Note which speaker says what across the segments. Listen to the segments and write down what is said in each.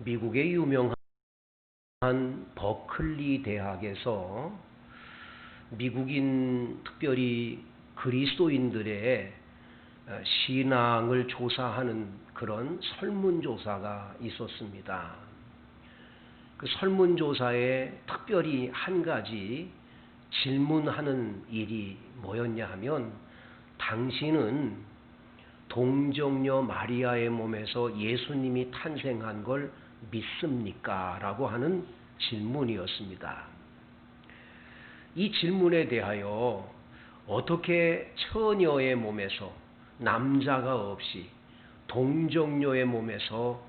Speaker 1: 미국의 유명한 버클리 대학에서 미국인 특별히 그리스도인들의 신앙을 조사하는 그런 설문조사가 있었습니다. 그 설문조사에 특별히 한 가지 질문하는 일이 뭐였냐 하면, 당신은 동정녀 마리아의 몸에서 예수님이 탄생한 걸 믿습니까? 라고 하는 질문이었습니다. 이 질문에 대하여 어떻게 처녀의 몸에서, 남자가 없이 동정녀의 몸에서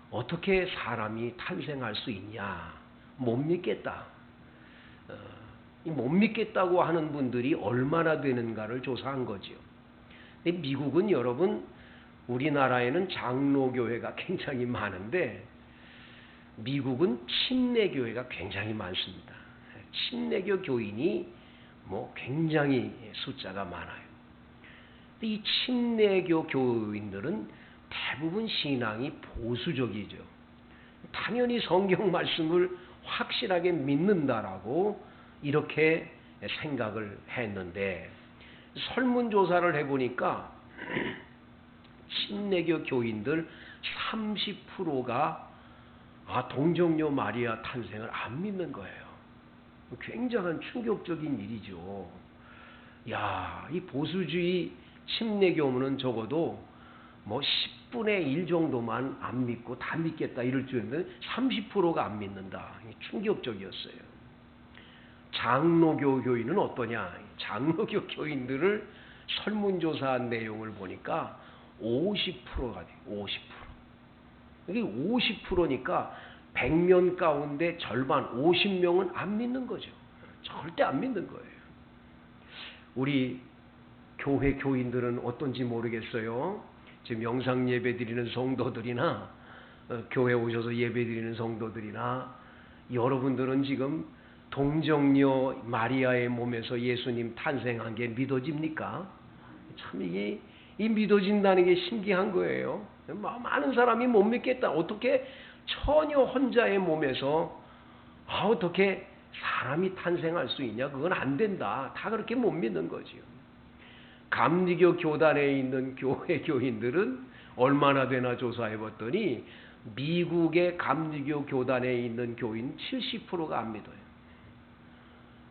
Speaker 1: 어떻게 사람이 탄생할 수 있냐, 못 믿겠다. 못 믿겠다고 하는 분들이 얼마나 되는가를 조사한 거죠. 근데 미국은 여러분, 우리나라에는 장로교회가 굉장히 많은데 미국은 침례교회가 굉장히 많습니다. 침례교 교인이 굉장히 숫자가 많아요. 이 침례교 교인들은 대부분 신앙이 보수적이죠. 당연히 성경 말씀을 확실하게 믿는다라고 이렇게 생각을 했는데, 설문조사를 해보니까 침례교 교인들 30%가 동정녀 마리아 탄생을 안 믿는 거예요. 굉장한 충격적인 일이죠. 이 보수주의 침례교문은 적어도 10분의 1 정도만 안 믿고 다 믿겠다 이럴 줄 알았는데 30%가 안 믿는다. 충격적이었어요. 장로교 교인은 어떠냐? 장로교 교인들을 설문조사한 내용을 보니까 50%가 돼요. 50%. 이게 50%니까 100명 가운데 절반 50명은 안 믿는 거죠. 절대 안 믿는 거예요. 우리 교회 교인들은 어떤지 모르겠어요. 지금 영상 예배 드리는 성도들이나 교회 오셔서 예배 드리는 성도들이나 여러분들은 지금 동정녀 마리아의 몸에서 예수님 탄생한 게 믿어집니까? 참 이게 믿어진다는 게 신기한 거예요. 많은 사람이 못 믿겠다. 어떻게 처녀 혼자의 몸에서 어떻게 사람이 탄생할 수 있냐? 그건 안 된다. 다 그렇게 못 믿는 거지요. 감리교 교단에 있는 교회 교인들은 얼마나 되나 조사해 봤더니 미국의 감리교 교단에 있는 교인 70%가 안 믿어요.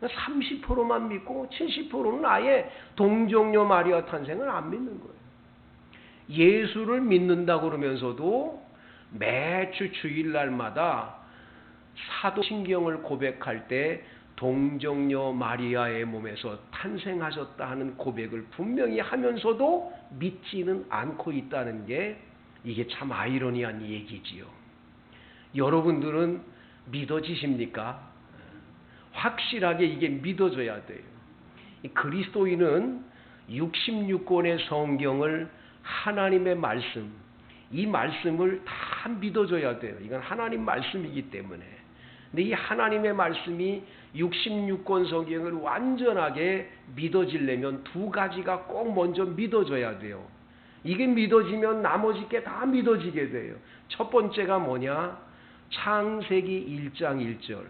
Speaker 1: 30%만 믿고 70%는 아예 동정녀 마리아 탄생을 안 믿는 거예요. 예수를 믿는다고 그러면서도 매주 주일날마다 사도신경을 고백할 때 동정녀 마리아의 몸에서 탄생하셨다 하는 고백을 분명히 하면서도 믿지는 않고 있다는 게, 이게 참 아이러니한 얘기지요. 여러분들은 믿어지십니까? 확실하게 이게 믿어져야 돼요. 그리스도인은 66권의 성경을 하나님의 말씀, 이 말씀을 다 믿어줘야 돼요. 이건 하나님 말씀이기 때문에. 근데 이 하나님의 말씀이 66권 성경을 완전하게 믿어지려면 두 가지가 꼭 먼저 믿어져야 돼요. 이게 믿어지면 나머지 게 다 믿어지게 돼요. 첫 번째가 뭐냐? 창세기 1장 1절.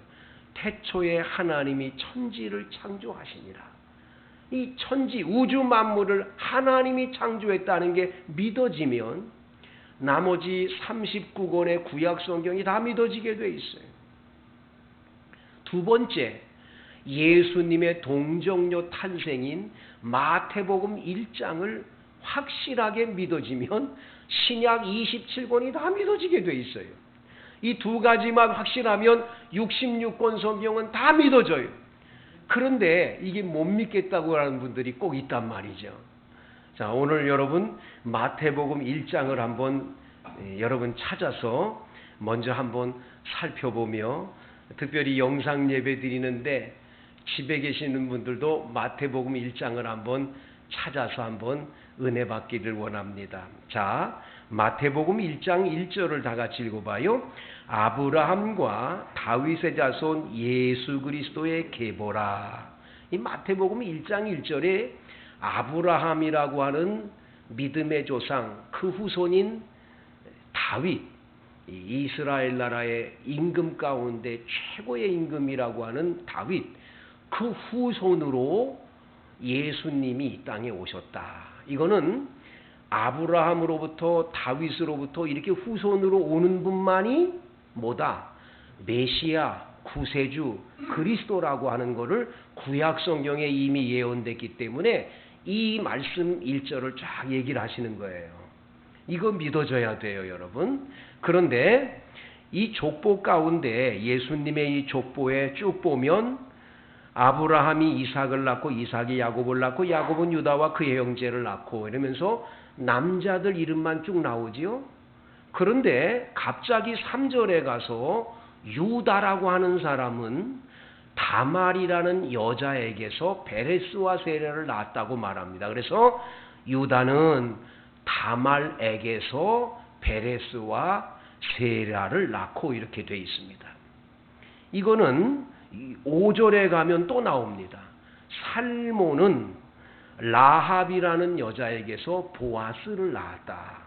Speaker 1: 태초에 하나님이 천지를 창조하시니라. 이 천지, 우주 만물을 하나님이 창조했다는 게 믿어지면 나머지 39권의 구약 성경이 다 믿어지게 돼 있어요. 두 번째, 예수님의 동정녀 탄생인 마태복음 1장을 확실하게 믿어지면 신약 27권이 다 믿어지게 돼 있어요. 이 두 가지만 확실하면 66권 성경은 다 믿어져요. 그런데 이게 못 믿겠다고 하는 분들이 꼭 있단 말이죠. 자, 오늘 여러분 마태복음 1장을 한번 여러분 찾아서 먼저 한번 살펴보며, 특별히 영상 예배 드리는데 집에 계시는 분들도 마태복음 1장을 한번 찾아서 한번 은혜 받기를 원합니다. 자, 마태복음 1장 1절을 다 같이 읽어봐요. 아브라함과 다윗의 자손 예수 그리스도의 계보라. 이 마태복음 1장 1절에 아브라함이라고 하는 믿음의 조상, 그 후손인 다윗, 이 이스라엘 나라의 임금 가운데 최고의 임금이라고 하는 다윗, 그 후손으로 예수님이 이 땅에 오셨다. 이거는 아브라함으로부터 다윗으로부터 이렇게 후손으로 오는 분만이 뭐다? 메시아, 구세주, 그리스도라고 하는 것을 구약 성경에 이미 예언됐기 때문에 이 말씀 1절을 쫙 얘기를 하시는 거예요. 이거 믿어져야 돼요, 여러분. 그런데 이 족보 가운데 예수님의 이 족보에 쭉 보면 아브라함이 이삭을 낳고 이삭이 야곱을 낳고 야곱은 유다와 그의 형제를 낳고 이러면서 남자들 이름만 쭉 나오지요. 그런데 갑자기 3절에 가서 유다라고 하는 사람은 다말이라는 여자에게서 베레스와 세라를 낳았다고 말합니다. 그래서 유다는 다말에게서 베레스와 세라를 낳고 이렇게 되어 있습니다. 이거는 5절에 가면 또 나옵니다. 살모는 라합이라는 여자에게서 보아스를 낳았다.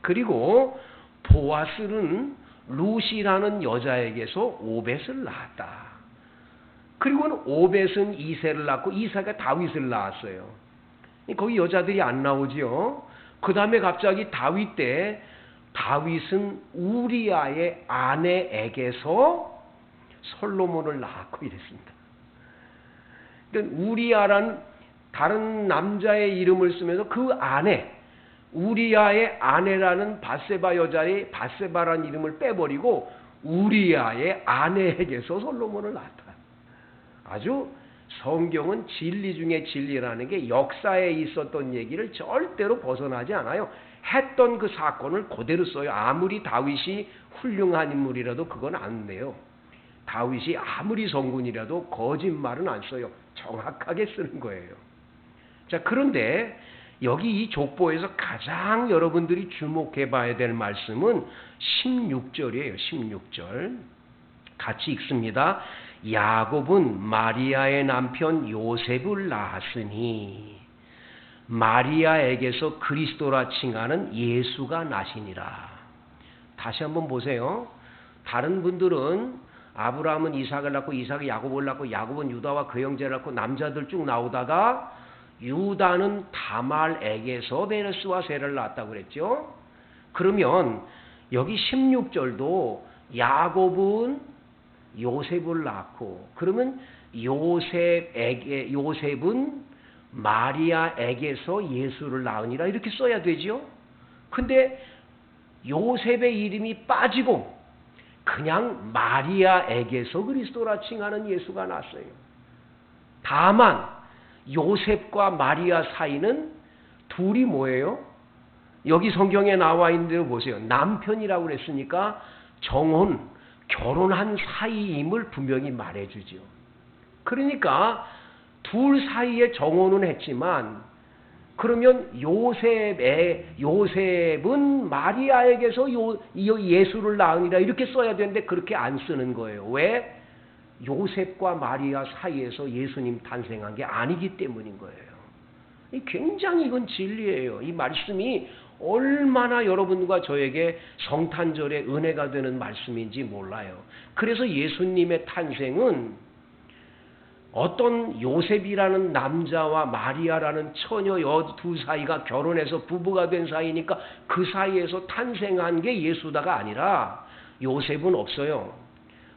Speaker 1: 그리고 보아스는 루시라는 여자에게서 오벳을 낳았다. 그리고 오벳은 이새를 낳고 이새가 다윗을 낳았어요. 거기 여자들이 안 나오지요. 그 다음에 갑자기 다윗 때 다윗은 우리아의 아내에게서 솔로몬을 낳았고 이랬습니다. 그러니까 우리아란 다른 남자의 이름을 쓰면서 그 아내, 우리아의 아내라는 바세바 여자의 바세바라는 이름을 빼버리고 우리아의 아내에게서 솔로몬을 낳았다. 아주 성경은 진리 중에 진리라는 게 역사에 있었던 얘기를 절대로 벗어나지 않아요. 했던 그 사건을 그대로 써요. 아무리 다윗이 훌륭한 인물이라도 그건 안 돼요. 다윗이 아무리 성군이라도 거짓말은 안 써요. 정확하게 쓰는 거예요. 자, 그런데 여기 이 족보에서 가장 여러분들이 주목해 봐야 될 말씀은 16절이에요. 16절. 같이 읽습니다. 야곱은 마리아의 남편 요셉을 낳았으니 마리아에게서 그리스도라 칭하는 예수가 나시니라. 다시 한번 보세요. 다른 분들은 아브라함은 이삭을 낳고 이삭이 야곱을 낳고 야곱은 유다와 그 형제를 낳고 남자들 쭉 나오다가 유다는 다말에게서 베레스와 세라를 낳았다고 그랬죠. 그러면 여기 16절도 야곱은 요셉을 낳고 그러면 요셉은 마리아에게서 예수를 낳으니라 이렇게 써야 되죠. 근데 요셉의 이름이 빠지고 그냥 마리아에게서 그리스도라 칭하는 예수가 났어요. 다만 요셉과 마리아 사이는 둘이 뭐예요? 여기 성경에 나와 있는 대로 보세요. 남편이라고 그랬으니까 결혼한 사이임을 분명히 말해주죠. 그러니까 둘 사이에 정혼은 했지만 그러면 요셉은 마리아에게서 예수를 낳으니라 이렇게 써야 되는데 그렇게 안 쓰는 거예요. 왜? 요셉과 마리아 사이에서 예수님 탄생한 게 아니기 때문인 거예요. 굉장히 이건 진리예요. 이 말씀이 얼마나 여러분과 저에게 성탄절에 은혜가 되는 말씀인지 몰라요. 그래서 예수님의 탄생은 어떤 요셉이라는 남자와 마리아라는 처녀 두 사이가 결혼해서 부부가 된 사이니까 그 사이에서 탄생한 게 예수다가 아니라 요셉은 없어요.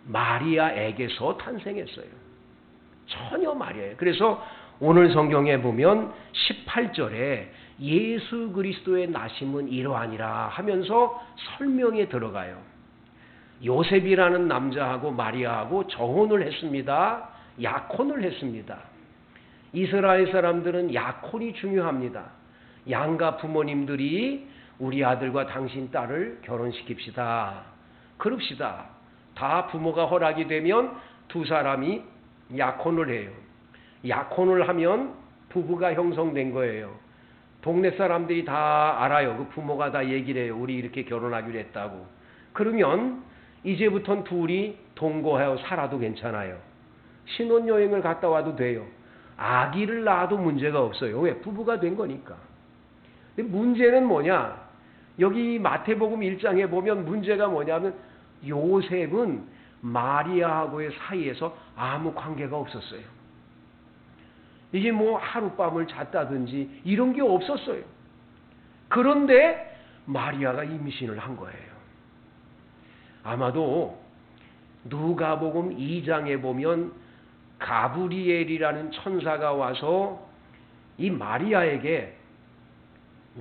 Speaker 1: 마리아에게서 탄생했어요. 처녀 마리아예요. 그래서 오늘 성경에 보면 18절에 예수 그리스도의 나심은 이러하니라 하면서 설명에 들어가요. 요셉이라는 남자하고 마리아하고 정혼을 했습니다. 약혼을 했습니다. 이스라엘 사람들은 약혼이 중요합니다. 양가 부모님들이 우리 아들과 당신 딸을 결혼시킵시다. 그럽시다. 다 부모가 허락이 되면 두 사람이 약혼을 해요. 약혼을 하면 부부가 형성된 거예요. 동네 사람들이 다 알아요. 그 부모가 다 얘기를 해요. 우리 이렇게 결혼하기로 했다고. 그러면 이제부터는 둘이 동거하여 살아도 괜찮아요. 신혼여행을 갔다 와도 돼요. 아기를 낳아도 문제가 없어요. 왜? 부부가 된 거니까. 근데 문제는 뭐냐? 여기 마태복음 1장에 보면 문제가 뭐냐면 요셉은 마리아하고의 사이에서 아무 관계가 없었어요. 이게 뭐 하룻밤을 잤다든지 이런 게 없었어요. 그런데 마리아가 임신을 한 거예요. 아마도 누가복음 2장에 보면 가브리엘이라는 천사가 와서 이 마리아에게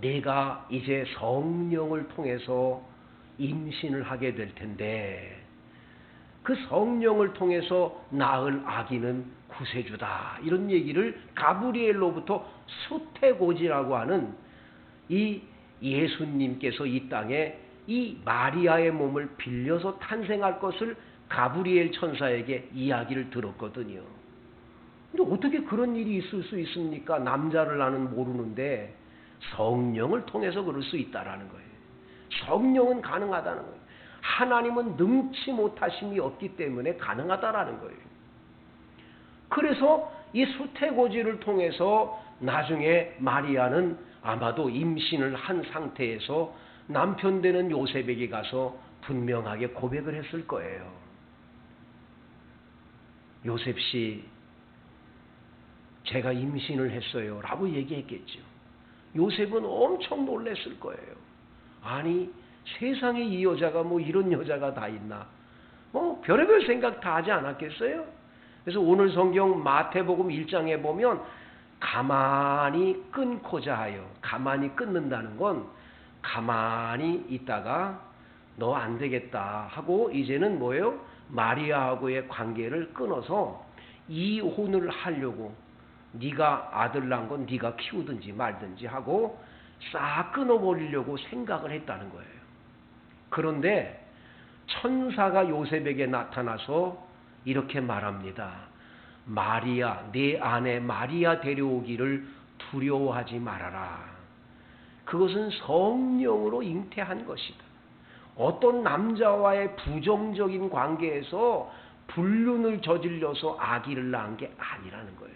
Speaker 1: 내가 이제 성령을 통해서 임신을 하게 될 텐데 그 성령을 통해서 낳을 아기는 구세주다. 이런 얘기를 가브리엘로부터 수태고지라고 하는 이 예수님께서 이 땅에 이 마리아의 몸을 빌려서 탄생할 것을 가브리엘 천사에게 이야기를 들었거든요. 근데 어떻게 그런 일이 있을 수 있습니까? 남자를 나는 모르는데 성령을 통해서 그럴 수 있다라는 거예요. 성령은 가능하다는 거예요. 하나님은 능치 못하심이 없기 때문에 가능하다라는 거예요. 그래서 이 수태고지를 통해서 나중에 마리아는 아마도 임신을 한 상태에서 남편 되는 요셉에게 가서 분명하게 고백을 했을 거예요. 요셉 씨, 제가 임신을 했어요 라고 얘기했겠죠. 요셉은 엄청 놀랐을 거예요. 아니, 세상에 이 여자가 뭐 이런 여자가 다 있나? 별의별 생각 다 하지 않았겠어요? 그래서 오늘 성경 마태복음 1장에 보면 가만히 끊고자 하여, 가만히 끊는다는 건 가만히 있다가 너 안 되겠다 하고 이제는 뭐예요? 마리아하고의 관계를 끊어서 이혼을 하려고, 네가 아들 낳은 건 네가 키우든지 말든지 하고 싹 끊어버리려고 생각을 했다는 거예요. 그런데 천사가 요셉에게 나타나서 이렇게 말합니다. 마리아, 내 아내 마리아 데려오기를 두려워하지 말아라. 그것은 성령으로 잉태한 것이다. 어떤 남자와의 부정적인 관계에서 불륜을 저질러서 아기를 낳은 게 아니라는 거예요.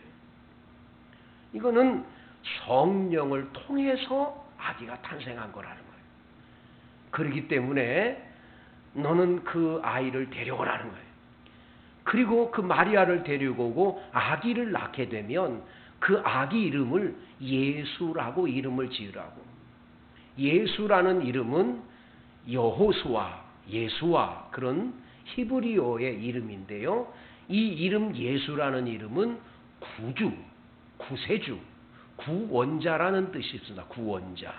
Speaker 1: 이거는 성령을 통해서 아기가 탄생한 거라는 거예요. 그렇기 때문에 너는 그 아이를 데려오라는 거예요. 그리고 그 마리아를 데리고 오고 아기를 낳게 되면 그 아기 이름을 예수라고 이름을 지으라고. 예수라는 이름은 여호수아, 예수와 그런 히브리어의 이름인데요. 이 이름 예수라는 이름은 구주, 구세주, 구원자라는 뜻이 있습니다. 구원자.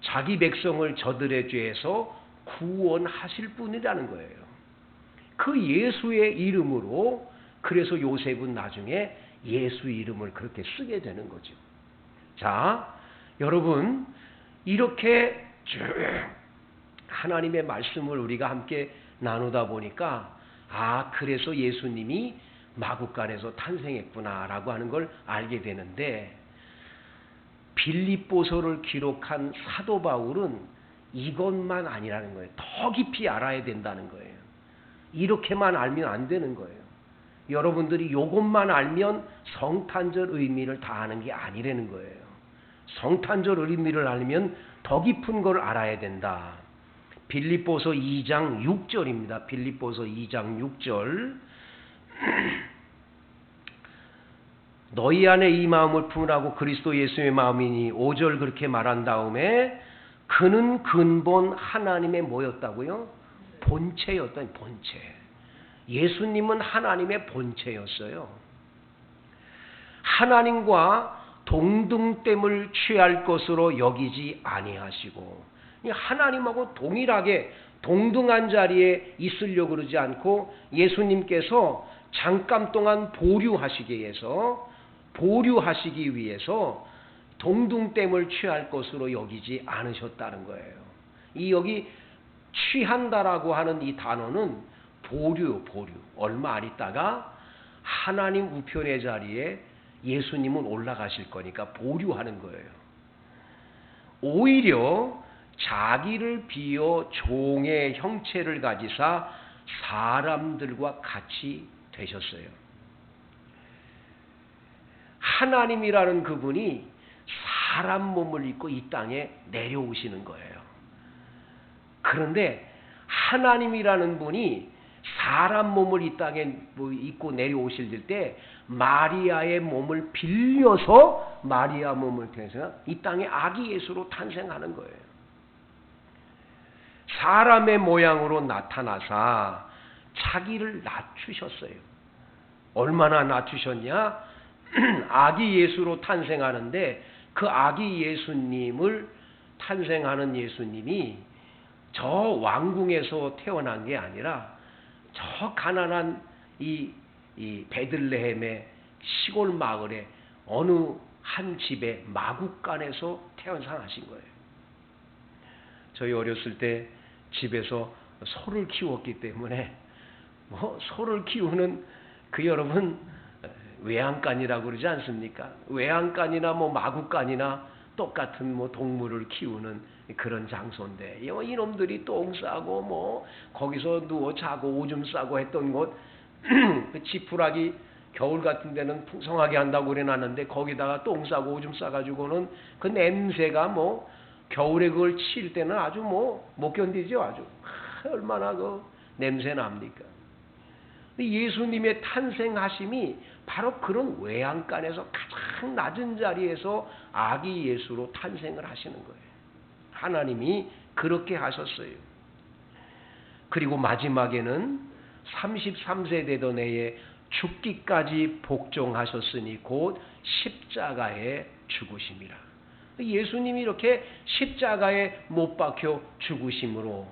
Speaker 1: 자기 백성을 저들의 죄에서 구원하실 분이라는 거예요. 그 예수의 이름으로 그래서 요셉은 나중에 예수 이름을 그렇게 쓰게 되는 거죠. 자, 여러분 이렇게 쭉 하나님의 말씀을 우리가 함께 나누다 보니까 그래서 예수님이 마구간에서 탄생했구나라고 하는 걸 알게 되는데 빌립보서를 기록한 사도 바울은 이것만 아니라는 거예요. 더 깊이 알아야 된다는 거예요. 이렇게만 알면 안 되는 거예요. 여러분들이 이것만 알면 성탄절 의미를 다 아는 게 아니라는 거예요. 성탄절 의미를 알면 더 깊은 걸 알아야 된다. 빌립보서 2장 6절입니다. 빌립보서 2장 6절. 너희 안에 이 마음을 품으라고 그리스도 예수의 마음이니 5절 그렇게 말한 다음에 그는 근본 하나님의 뭐였다고요? 본체였다. 본체. 예수님은 하나님의 본체였어요. 하나님과 동등됨을 취할 것으로 여기지 아니하시고 하나님하고 동일하게 동등한 자리에 있으려고 그러지 않고 예수님께서 잠깐 동안 보류하시기 위해서 동등됨을 취할 것으로 여기지 않으셨다는 거예요. 이 여기 취한다라고 하는 이 단어는 보류. 얼마 안 있다가 하나님 우편의 자리에 예수님은 올라가실 거니까 보류하는 거예요. 오히려 자기를 비어 종의 형체를 가지사 사람들과 같이 되셨어요. 하나님이라는 그분이 사람 몸을 입고 이 땅에 내려오시는 거예요. 그런데 하나님이라는 분이 사람 몸을 이 땅에 입고 내려오실 때 마리아의 몸을 빌려서 마리아 몸을 통해서 이 땅에 아기 예수로 탄생하는 거예요. 사람의 모양으로 나타나사 자기를 낮추셨어요. 얼마나 낮추셨냐? 아기 예수로 탄생하는데 그 아기 예수님을 탄생하는 예수님이 저 왕궁에서 태어난 게 아니라 저 가난한 이 베들레헴의 시골 마을에 어느 한 집의 마구간에서 태어나신 거예요. 저희 어렸을 때 집에서 소를 키웠기 때문에 소를 키우는 그 여러분 외양간이라고 그러지 않습니까? 외양간이나 마구간이나 똑같은 동물을 키우는 그런 장소인데 이놈들이 똥 싸고 거기서 누워 자고 오줌 싸고 했던 곳 그 지푸라기 겨울 같은 데는 풍성하게 한다고 그래놨는데 거기다가 똥 싸고 오줌 싸가지고는 그 냄새가 겨울에 그걸 칠 때는 아주 못 견디죠. 아주 얼마나 그 냄새 납니까? 예수님의 탄생하심이 바로 그런 외양간에서 가장 낮은 자리에서 아기 예수로 탄생을 하시는 거예요. 하나님이 그렇게 하셨어요. 그리고 마지막에는 33세 되던 해에 죽기까지 복종하셨으니 곧 십자가에 죽으심이라. 예수님이 이렇게 십자가에 못 박혀 죽으심으로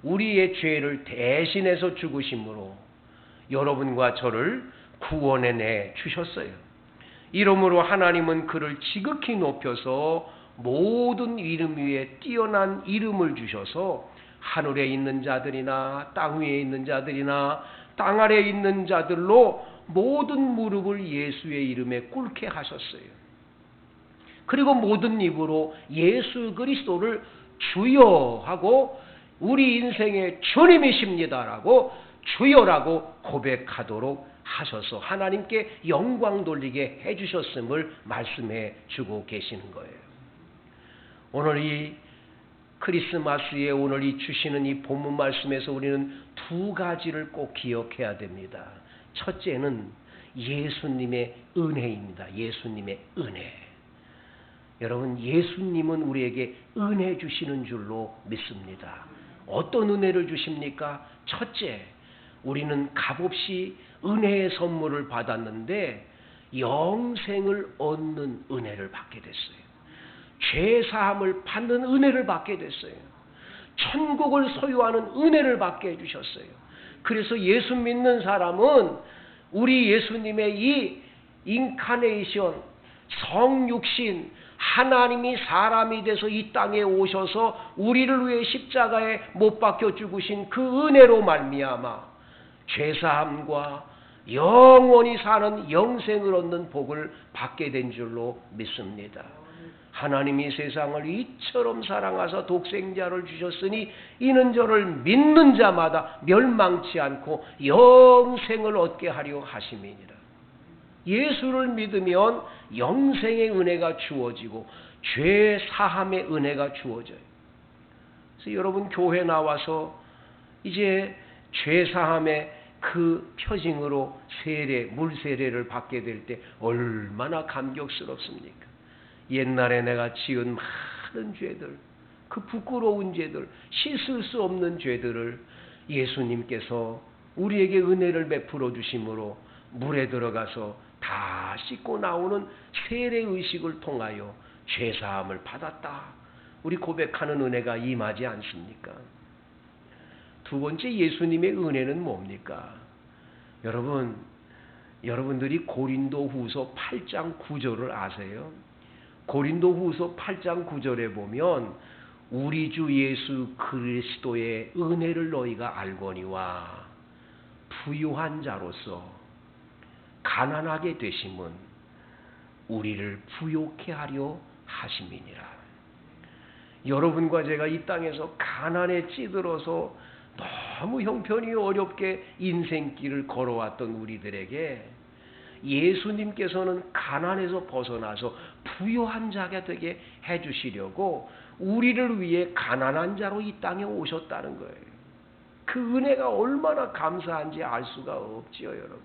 Speaker 1: 우리의 죄를 대신해서 죽으심으로 여러분과 저를 구원해내 주셨어요. 이러므로 하나님은 그를 지극히 높여서 모든 이름 위에 뛰어난 이름을 주셔서 하늘에 있는 자들이나 땅 위에 있는 자들이나 땅 아래에 있는 자들로 모든 무릎을 예수의 이름에 꿇게 하셨어요. 그리고 모든 입으로 예수 그리스도를 주여 하고 우리 인생의 주님이십니다라고 주여라고 고백하도록 하셔서 하나님께 영광 돌리게 해주셨음을 말씀해 주고 계시는 거예요. 오늘 이 크리스마스에 오늘 이 주시는 이 본문 말씀에서 우리는 두 가지를 꼭 기억해야 됩니다. 첫째는 예수님의 은혜입니다. 예수님의 은혜. 여러분, 예수님은 우리에게 은혜 주시는 줄로 믿습니다. 어떤 은혜를 주십니까? 첫째, 우리는 값없이 은혜의 선물을 받았는데 영생을 얻는 은혜를 받게 됐어요. 죄사함을 받는 은혜를 받게 됐어요. 천국을 소유하는 은혜를 받게 해주셨어요. 그래서 예수 믿는 사람은 우리 예수님의 이 인카네이션, 성육신, 하나님이 사람이 돼서 이 땅에 오셔서 우리를 위해 십자가에 못 박혀 죽으신 그 은혜로 말미암아 죄사함과 영원히 사는 영생을 얻는 복을 받게 된 줄로 믿습니다. 하나님이 세상을 이처럼 사랑하사 독생자를 주셨으니 이는 저를 믿는 자마다 멸망치 않고 영생을 얻게 하려 하심이니라. 예수를 믿으면 영생의 은혜가 주어지고 죄 사함의 은혜가 주어져요. 그래서 여러분 교회 나와서 이제 죄 사함의 그 표징으로 세례, 물 세례를 받게 될 때 얼마나 감격스럽습니까? 옛날에 내가 지은 많은 죄들, 그 부끄러운 죄들, 씻을 수 없는 죄들을 예수님께서 우리에게 은혜를 베풀어 주심으로 물에 들어가서 다 씻고 나오는 세례의식을 통하여 죄사함을 받았다. 우리 고백하는 은혜가 임하지 않습니까? 두 번째 예수님의 은혜는 뭡니까? 여러분들이 고린도후서 8장 9절을 아세요? 고린도후서 8장 9절에 보면 우리 주 예수 그리스도의 은혜를 너희가 알거니와 부유한 자로서 가난하게 되심은 우리를 부요케 하려 하심이니라. 여러분과 제가 이 땅에서 가난에 찌들어서 너무 형편이 어렵게 인생길을 걸어왔던 우리들에게 예수님께서는 가난에서 벗어나서 부유한 자가 되게 해주시려고 우리를 위해 가난한 자로 이 땅에 오셨다는 거예요. 그 은혜가 얼마나 감사한지 알 수가 없지요, 여러분.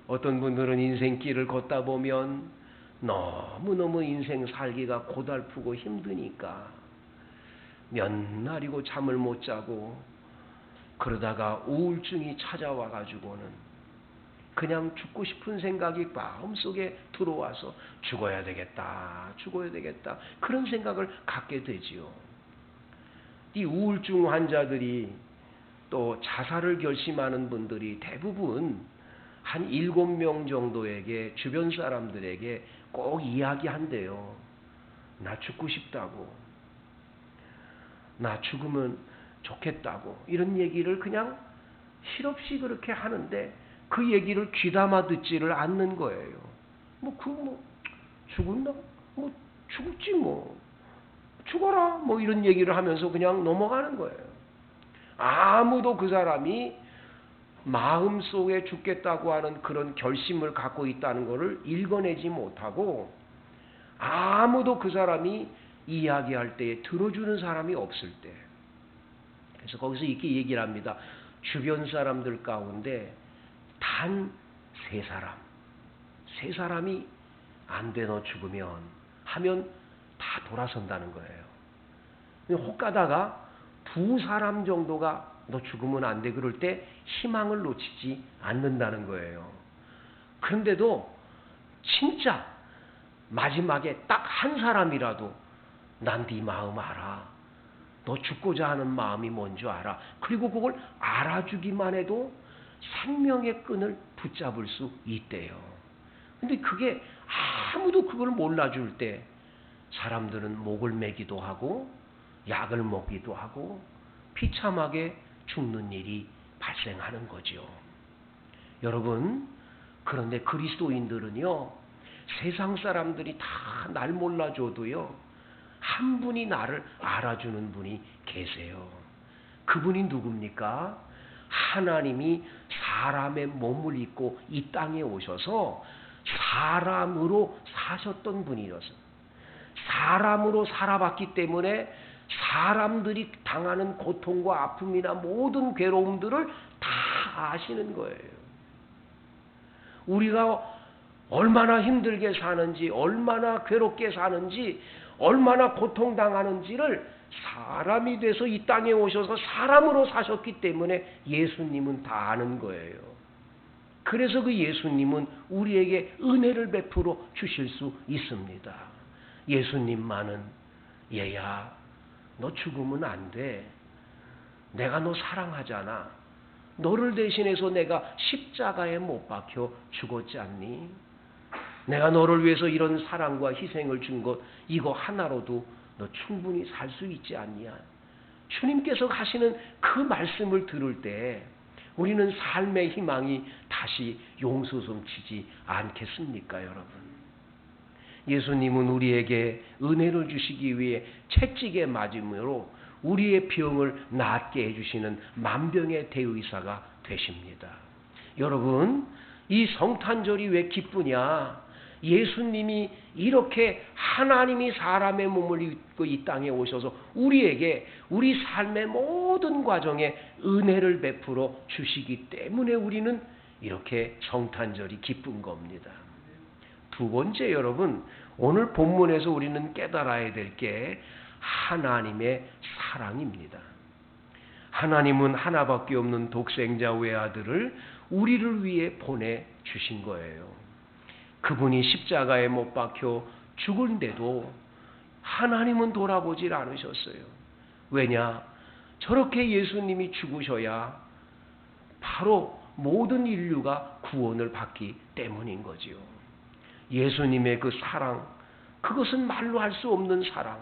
Speaker 1: 어떤 분들은 인생길을 걷다 보면 너무너무 인생 살기가 고달프고 힘드니까 몇 날이고 잠을 못 자고 그러다가 우울증이 찾아와 가지고는 그냥 죽고 싶은 생각이 마음속에 들어와서 죽어야 되겠다, 죽어야 되겠다, 그런 생각을 갖게 되지요. 이 우울증 환자들이 또 자살을 결심하는 분들이 대부분 한 7명 정도에게, 주변 사람들에게 꼭 이야기한대요. 나 죽고 싶다고, 나 죽으면 좋겠다고, 이런 얘기를 그냥 실없이 그렇게 하는데 그 얘기를 귀담아 듣지를 않는 거예요. 죽었나? 죽었지 죽어라. 이런 얘기를 하면서 그냥 넘어가는 거예요. 아무도 그 사람이 마음속에 죽겠다고 하는 그런 결심을 갖고 있다는 것을 읽어내지 못하고, 아무도 그 사람이 이야기할 때에 들어주는 사람이 없을 때, 그래서 거기서 이렇게 얘기를 합니다. 주변 사람들 가운데 단 3 사람이 안 돼, 너 죽으면 하면 다 돌아선다는 거예요. 혹 가다가 2사람 정도가 너 죽으면 안 돼 그럴 때 희망을 놓치지 않는다는 거예요. 그런데도 진짜 마지막에 딱 1 사람이라도 난 네 마음 알아, 너 죽고자 하는 마음이 뭔지 알아, 그리고 그걸 알아주기만 해도 생명의 끈을 붙잡을 수 있대요. 근데 그게 아무도 그걸 몰라줄 때 사람들은 목을 매기도 하고 약을 먹기도 하고 비참하게 죽는 일이 발생하는 거죠. 여러분, 그런데 그리스도인들은요, 세상 사람들이 다 날 몰라줘도요, 한 분이 나를 알아주는 분이 계세요. 그분이 누굽니까? 하나님이 사람의 몸을 입고 이 땅에 오셔서 사람으로 사셨던 분이었어요. 사람으로 살아봤기 때문에 사람들이 당하는 고통과 아픔이나 모든 괴로움들을 다 아시는 거예요. 우리가 얼마나 힘들게 사는지, 얼마나 괴롭게 사는지, 얼마나 고통당하는지를 사람이 돼서 이 땅에 오셔서 사람으로 사셨기 때문에 예수님은 다 아는 거예요. 그래서 그 예수님은 우리에게 은혜를 베풀어 주실 수 있습니다. 예수님만은, 얘야, 너 죽으면 안 돼. 내가 너 사랑하잖아. 너를 대신해서 내가 십자가에 못 박혀 죽었지 않니? 내가 너를 위해서 이런 사랑과 희생을 준 것, 이거 하나로도 너 충분히 살 수 있지 않냐? 주님께서 하시는 그 말씀을 들을 때 우리는 삶의 희망이 다시 용솟음치지 않겠습니까, 여러분? 예수님은 우리에게 은혜를 주시기 위해 채찍에 맞음으로 우리의 병을 낫게 해주시는 만병의 대의사가 되십니다. 여러분, 이 성탄절이 왜 기쁘냐? 예수님이 이렇게 하나님이 사람의 몸을 입고 이 땅에 오셔서 우리에게 우리 삶의 모든 과정에 은혜를 베풀어 주시기 때문에 우리는 이렇게 성탄절이 기쁜 겁니다. 2번째, 여러분, 오늘 본문에서 우리는 깨달아야 될 게 하나님의 사랑입니다. 하나님은 하나밖에 없는 독생자 외아들을 우리를 위해 보내주신 거예요. 그분이 십자가에 못 박혀 죽은데도 하나님은 돌아보질 않으셨어요. 왜냐? 저렇게 예수님이 죽으셔야 바로 모든 인류가 구원을 받기 때문인 거지요. 예수님의 그 사랑, 그것은 말로 할 수 없는 사랑.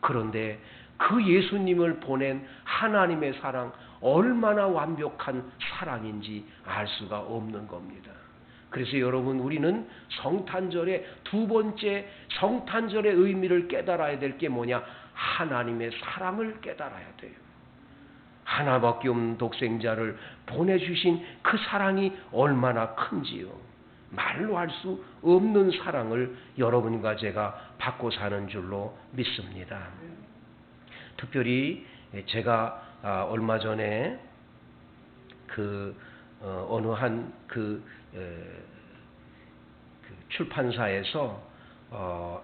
Speaker 1: 그런데 그 예수님을 보낸 하나님의 사랑, 얼마나 완벽한 사랑인지 알 수가 없는 겁니다. 그래서 여러분, 우리는 성탄절의 2번째 성탄절의 의미를 깨달아야 될 게 뭐냐? 하나님의 사랑을 깨달아야 돼요. 하나밖에 없는 독생자를 보내주신 그 사랑이 얼마나 큰지요. 말로 할 수 없는 사랑을 여러분과 제가 받고 사는 줄로 믿습니다. 특별히 제가 얼마 전에 어느 한 출판사에서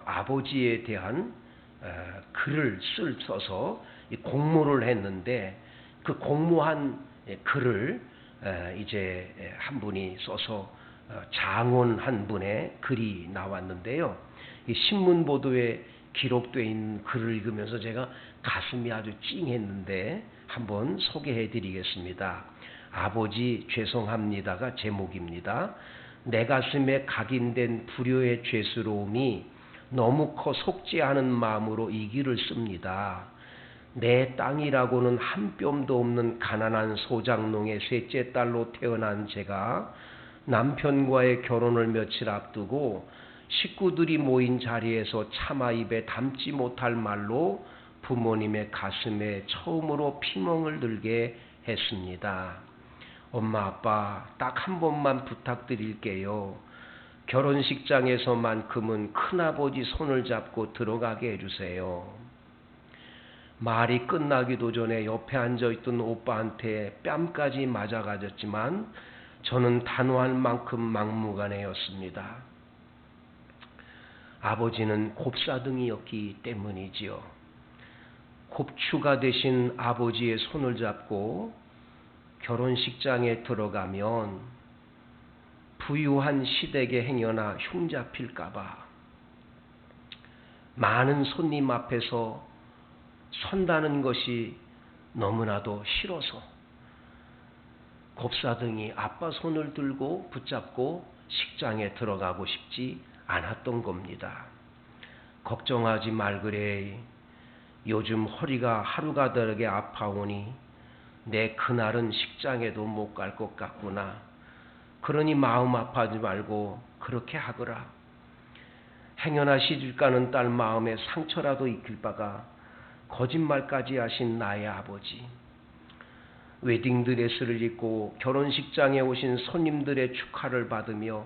Speaker 1: 아버지에 대한 글을 써서 공모를 했는데 그 공모한 글을 이제 한 분이 써서 장원 한 분의 글이 나왔는데요. 이 신문 보도에 기록되어 있는 글을 읽으면서 제가 가슴이 아주 찡했는데 한번 소개해 드리겠습니다. 아버지 죄송합니다가 제목입니다. 내 가슴에 각인된 불효의 죄스러움이 너무 커 속지 않은 마음으로 이 글을 씁니다. 내 땅이라고는 한 뼘도 없는 가난한 소장농의 셋째 딸로 태어난 제가 남편과의 결혼을 며칠 앞두고 식구들이 모인 자리에서 차마 입에 담지 못할 말로 부모님의 가슴에 처음으로 피멍을 들게 했습니다. 엄마 아빠 딱 한 번만 부탁드릴게요. 결혼식장에서만큼은 큰아버지 손을 잡고 들어가게 해주세요. 말이 끝나기도 전에 옆에 앉아있던 오빠한테 뺨까지 맞아가졌지만 저는 단호할 만큼 막무가내였습니다. 아버지는 곱사등이었기 때문이지요. 곱추가 되신 아버지의 손을 잡고 결혼식장에 들어가면 부유한 시댁에 행여나 흉잡힐까봐 많은 손님 앞에서 선다는 것이 너무나도 싫어서 곱사등이 아빠 손을 들고 붙잡고 식장에 들어가고 싶지 않았던 겁니다. 걱정하지 말그래. 요즘 허리가 하루가 다르게 아파오니 내 그날은 식장에도 못 갈 것 같구나. 그러니 마음 아파하지 말고 그렇게 하거라. 행여나 시집가는 딸 마음에 상처라도 익힐 바가 거짓말까지 하신 나의 아버지. 웨딩드레스를 입고 결혼식장에 오신 손님들의 축하를 받으며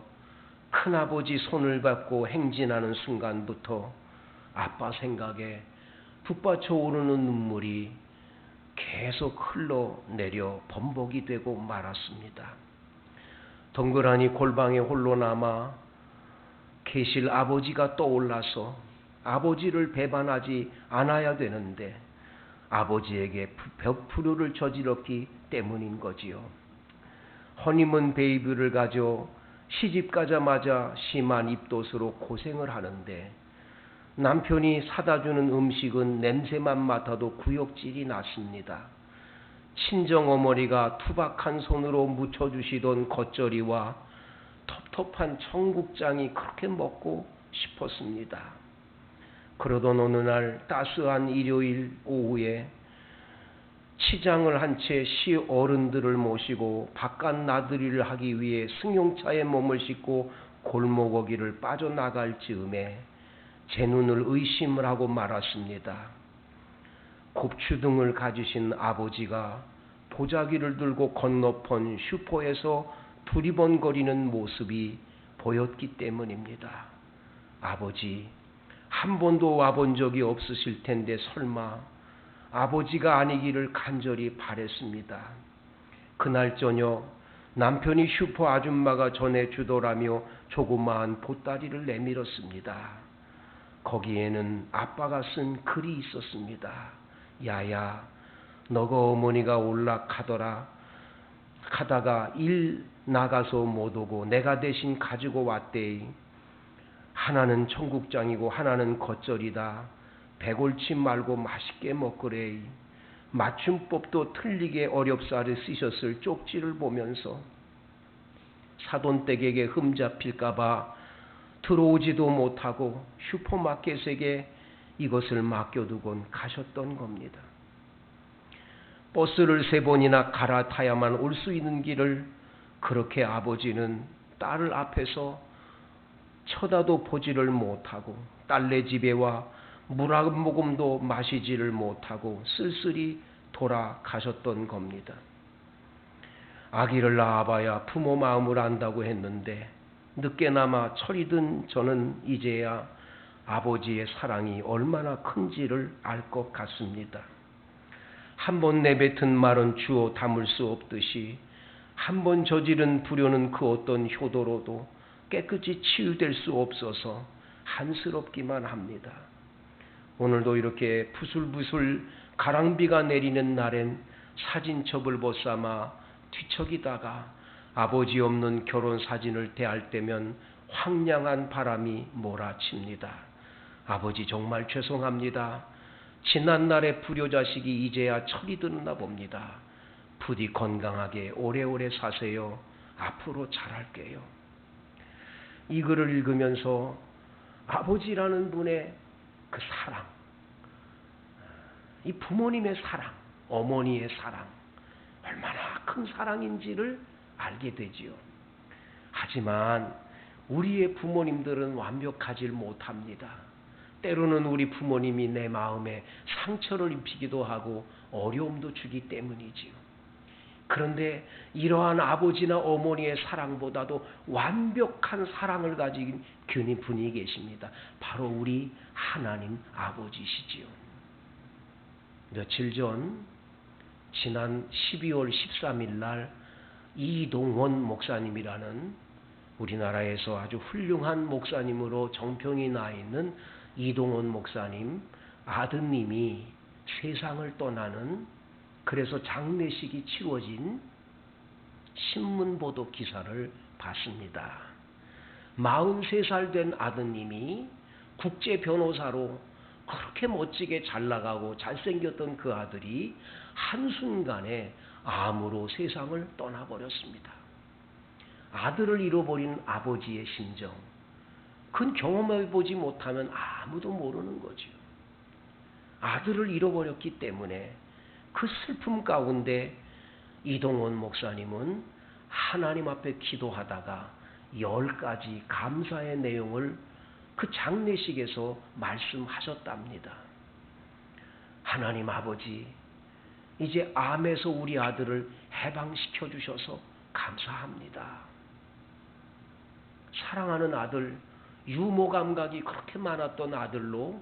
Speaker 1: 큰아버지 손을 받고 행진하는 순간부터 아빠 생각에 북받쳐 오르는 눈물이 계속 흘러내려 범벅이 되고 말았습니다. 덩그러니 골방에 홀로 남아 계실 아버지가 떠올라서 아버지를 배반하지 않아야 되는데 아버지에게 불효를 저질렀기 때문인 거지요. 허니문 베이비를 가져 시집 가자마자 심한 입덧으로 고생을 하는데 남편이 사다주는 음식은 냄새만 맡아도 구역질이 났습니다. 친정어머니가 투박한 손으로 묻혀주시던 겉절이와 텁텁한 청국장이 그렇게 먹고 싶었습니다. 그러던 어느 날 따스한 일요일 오후에 치장을 한 채 시어른들을 모시고 바깥 나들이를 하기 위해 승용차에 몸을 싣고 골목어기를 빠져나갈 즈음에 제 눈을 의심을 하고 말았습니다. 곱추등을 가지신 아버지가 보자기를 들고 건너편 슈퍼에서 두리번거리는 모습이 보였기 때문입니다. 아버지, 한 번도 와본 적이 없으실 텐데 설마 아버지가 아니기를 간절히 바랬습니다. 그날 저녁 남편이 슈퍼 아줌마가 전해주더라며 조그마한 보따리를 내밀었습니다. 거기에는 아빠가 쓴 글이 있었습니다. 야야, 너가 어머니가 올락하더라. 가다가 일 나가서 못 오고 내가 대신 가지고 왔대이. 하나는 청국장이고 하나는 겉절이다. 배골치 말고 맛있게 먹으래이. 맞춤법도 틀리게 어렵사리 쓰셨을 쪽지를 보면서 사돈댁에게 흠잡힐까봐 들어오지도 못하고 슈퍼마켓에게 이것을 맡겨두곤 가셨던 겁니다. 버스를 3번이나 갈아타야만 올 수 있는 길을 그렇게 아버지는 딸을 앞에서 쳐다도 보지를 못하고 딸네 집에 와 물 한 모금도 마시지를 못하고 쓸쓸히 돌아가셨던 겁니다. 아기를 낳아봐야 부모 마음을 안다고 했는데 늦게나마 철이 든 저는 이제야 아버지의 사랑이 얼마나 큰지를 알 것 같습니다. 한 번 내뱉은 말은 주워 담을 수 없듯이 한 번 저지른 불효는 그 어떤 효도로도 깨끗이 치유될 수 없어서 한스럽기만 합니다. 오늘도 이렇게 부슬부슬 가랑비가 내리는 날엔 사진첩을 벗삼아 뒤척이다가 아버지 없는 결혼 사진을 대할 때면 황량한 바람이 몰아칩니다. 아버지 정말 죄송합니다. 지난날의 불효자식이 이제야 철이 드나 봅니다. 부디 건강하게 오래오래 사세요. 앞으로 잘할게요. 이 글을 읽으면서 아버지라는 분의 그 사랑, 이 부모님의 사랑, 어머니의 사랑, 얼마나 큰 사랑인지를 알게 되지요. 하지만 우리의 부모님들은 완벽하지 못합니다. 때로는 우리 부모님이 내 마음에 상처를 입히기도 하고 어려움도 주기 때문이지요. 그런데 이러한 아버지나 어머니의 사랑보다도 완벽한 사랑을 가진 분이 계십니다. 바로 우리 하나님 아버지시지요. 며칠 전 지난 12월 13일 날 이동원 목사님이라는 우리나라에서 아주 훌륭한 목사님으로 정평이 나 있는 이동원 목사님 아드님이 세상을 떠나는, 그래서 장례식이 치러진 신문보도 기사를 봤습니다. 43살 된 아드님이 국제 변호사로 그렇게 멋지게 잘 나가고 잘생겼던 그 아들이 한순간에 암으로 세상을 떠나버렸습니다. 아들을 잃어버린 아버지의 심정, 그건 경험해보지 못하면 아무도 모르는 거죠. 아들을 잃어버렸기 때문에 그 슬픔 가운데 이동원 목사님은 하나님 앞에 기도하다가 10가지 감사의 내용을 그 장례식에서 말씀하셨답니다. 하나님 아버지, 이제 암에서 우리 아들을 해방시켜 주셔서 감사합니다. 사랑하는 아들, 유머 감각이 그렇게 많았던 아들로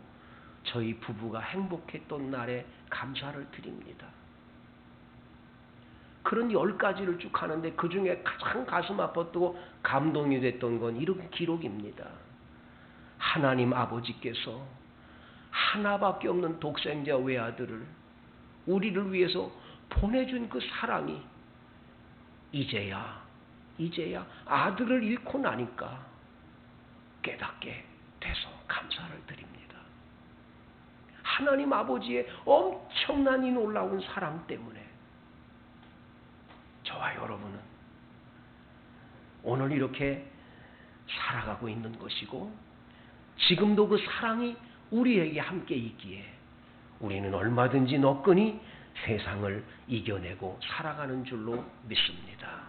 Speaker 1: 저희 부부가 행복했던 날에 감사를 드립니다. 그런 10가지를 쭉 하는데 그 중에 가장 가슴 아팠고 감동이 됐던 건 이런 기록입니다. 하나님 아버지께서 하나밖에 없는 독생자 외아들을 우리를 위해서 보내준 그 사랑이 이제야 아들을 잃고 나니까 깨닫게 돼서 감사를 드립니다. 하나님 아버지의 엄청난 이 놀라운 사랑 때문에 저와 여러분은 오늘 이렇게 살아가고 있는 것이고, 지금도 그 사랑이 우리에게 함께 있기에 우리는 얼마든지 너끈히 세상을 이겨내고 살아가는 줄로 믿습니다.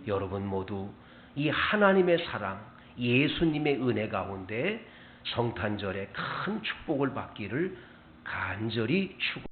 Speaker 1: 여러분 모두 이 하나님의 사랑, 예수님의 은혜 가운데 성탄절에 큰 축복을 받기를 간절히 축원합니다.